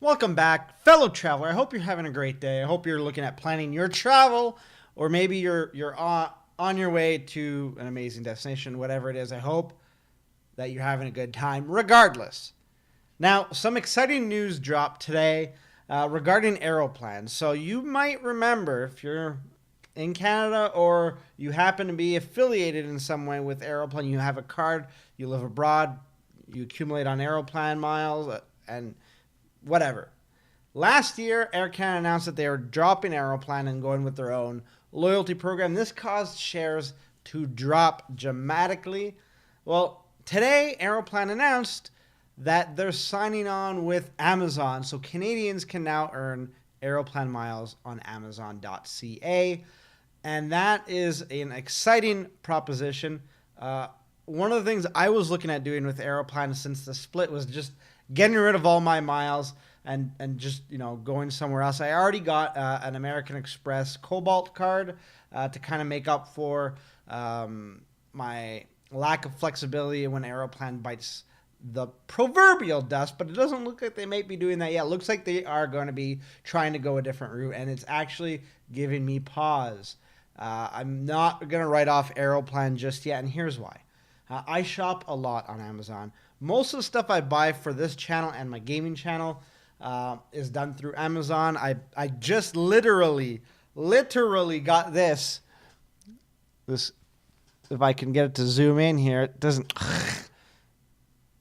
Welcome back, fellow traveler. I hope you're having a great day. I hope you're looking at planning your travel, or maybe you're on your way to an amazing destination, whatever it is. I hope that you're having a good time, regardless. Now, some exciting news dropped today regarding Aeroplan. So you might remember if you're in Canada or you happen to be affiliated in some way with Aeroplan, you have a card, you live abroad, you accumulate on Aeroplan miles, and whatever. Last year, Air Canada announced that they were dropping Aeroplan and going with their own loyalty program. This caused shares to drop dramatically. Well, today, Aeroplan announced that they're signing on with Amazon, so Canadians can now earn Aeroplan miles on Amazon.ca, and that is an exciting proposition. One of the things I was looking at doing with Aeroplan since the split was just getting rid of all my miles and just going somewhere else. I already got an American Express Cobalt card to kind of make up for my lack of flexibility when Aeroplan bites the proverbial dust, but it doesn't look like they might be doing that yet. It looks like they are going to be trying to go a different route, and it's actually giving me pause. I'm not going to write off Aeroplan just yet, and here's why. I shop a lot on Amazon. Most of the stuff I buy for this channel and my gaming channel is done through Amazon. I just literally got this. If I can get it to zoom in here, it doesn't.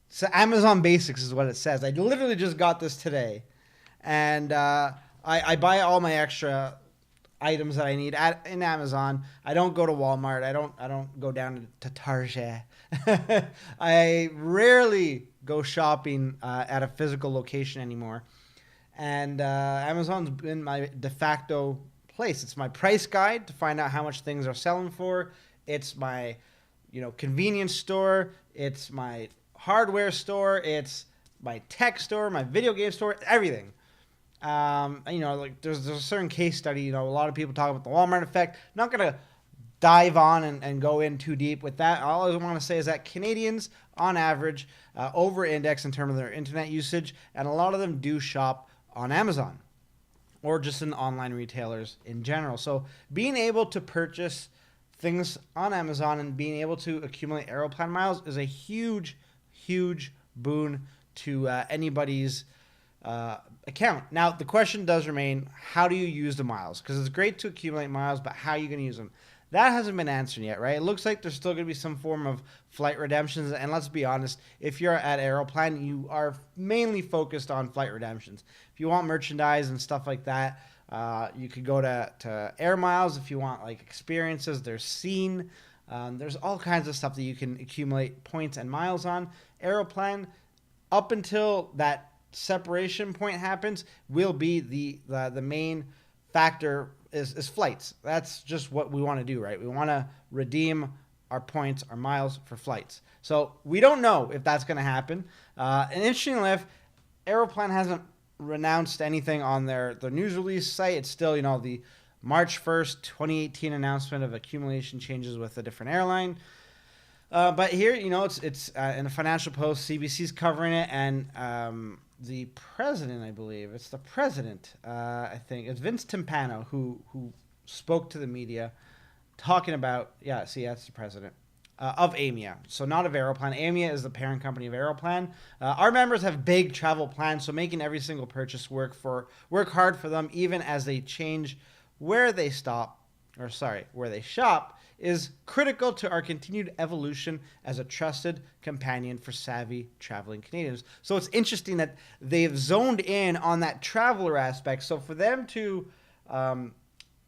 So Amazon Basics is what it says. I literally just got this today, and I buy all my extra items that I need in Amazon. I don't go to Walmart. I don't go down to Target. I rarely go shopping at a physical location anymore, and Amazon's been my de facto place. It's my price guide to find out how much things are selling for. It's my convenience store. It's my hardware store. It's my tech store, my video game store, everything. Like there's a certain case study. A lot of people talk about the Walmart effect. Not gonna dive on and go in too deep with that. All I want to say is that Canadians, on average, over-index in terms of their internet usage, and a lot of them do shop on Amazon or just in online retailers in general. So being able to purchase things on Amazon and being able to accumulate Aeroplan miles is a huge boon to anybody's account. Now, the question does remain, how do you use the miles? Because it's great to accumulate miles, but how are you going to use them? That hasn't been answered yet, right? It looks like there's still going to be some form of flight redemptions. And let's be honest, if you're at Aeroplan, you are mainly focused on flight redemptions. If you want merchandise and stuff like that, you could go to Air Miles. If you want like experiences, there's Scene. There's all kinds of stuff that you can accumulate points and miles on. Aeroplan, up until that separation point happens, will be the main factor is flights. That's just what we want to do, right? We want to redeem our points, our miles for flights. So we don't know if that's going to happen. And interestingly enough, Aeroplan hasn't announced anything on their news release site. It's still, the March 1st, 2018 announcement of accumulation changes with a different airline. But here, it's in a Financial Post, CBC's covering it, and the president, I believe, it's the president, I think, it's Vince Timpano who spoke to the media talking about, that's the president, of AMIA. So not of Aeroplan. AMIA is the parent company of Aeroplan. Our members have big travel plans, so making every single purchase work hard for them, even as they change where they shop, is critical to our continued evolution as a trusted companion for savvy traveling Canadians. So it's interesting that they've zoned in on that traveler aspect. So for them to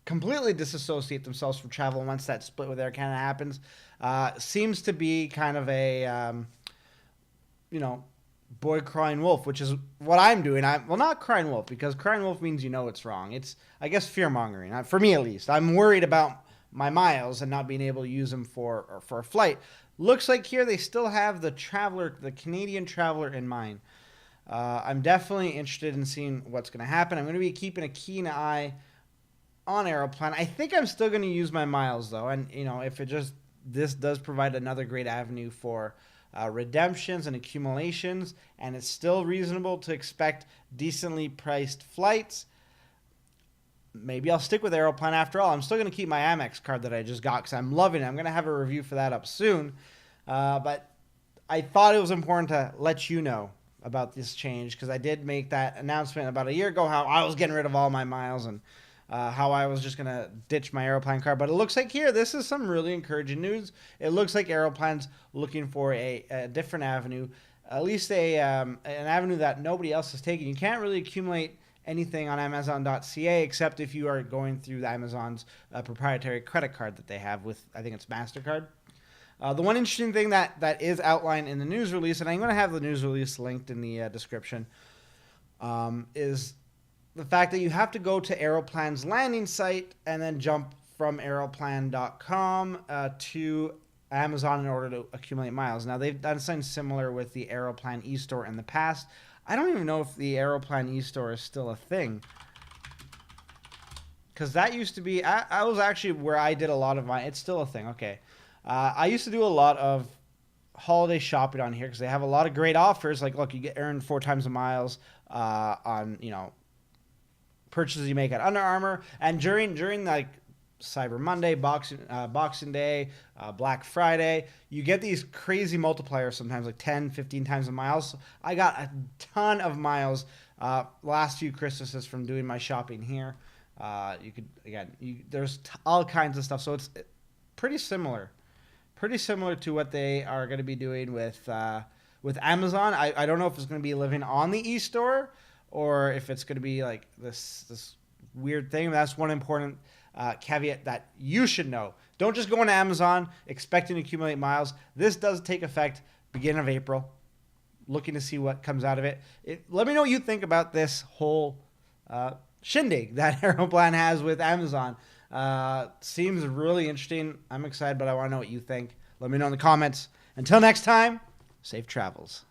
completely disassociate themselves from travel once that split with Air Canada happens seems to be kind of a, boy crying wolf, which is what I'm doing. I'm not crying wolf, because crying wolf means it's wrong. It's, I guess, fear mongering, for me at least. I'm worried about my miles and not being able to use them for a flight. Looks like here they still have the Canadian traveler in mind. I'm definitely interested in seeing what's going to happen. I'm going to be keeping a keen eye on Aeroplan. I think I'm still going to use my miles though, and if this does provide another great avenue for redemptions and accumulations, and it's still reasonable to expect decently priced flights. Maybe I'll stick with Aeroplan after all. I'm still going to keep my Amex card that I just got because I'm loving it. I'm going to have a review for that up soon. But I thought it was important to let you know about this change because I did make that announcement about a year ago how I was getting rid of all my miles and how I was just going to ditch my Aeroplan card. But it looks like here, this is some really encouraging news. It looks like Aeroplan's looking for a different avenue, at least an avenue that nobody else is taking. You can't really accumulate anything on Amazon.ca except if you are going through Amazon's proprietary credit card that they have with, I think it's MasterCard. The one interesting thing that is outlined in the news release, and I'm going to have the news release linked in the description, is the fact that you have to go to Aeroplan's landing site and then jump from aeroplan.com to Amazon in order to accumulate miles. Now, they've done something similar with the Aeroplan e-store in the past. I don't even know if the Aeroplan e-store is still a thing. Because that used to be, I was actually where I did a lot of it's still a thing, okay. I used to do a lot of holiday shopping on here because they have a lot of great offers. Like, look, you earn 4 times the miles on, purchases you make at Under Armour. And during like Cyber Monday, Boxing Day, Black Friday, you get these crazy multipliers sometimes, like 10, 15 times the miles. I got a ton of miles last few Christmases from doing my shopping here. There's all kinds of stuff. So it's pretty similar to what they are going to be doing with Amazon. I don't know if it's going to be living on the e-store or if it's going to be like this weird thing. That's one important caveat that you should know. Don't just go on Amazon expecting to accumulate miles. This does take effect beginning of April. Looking to see what comes out of it. Let me know what you think about this whole shindig that Aeroplan has with Amazon. Seems really interesting. I'm excited, but I want to know what you think. Let me know in the comments. Until next time, safe travels.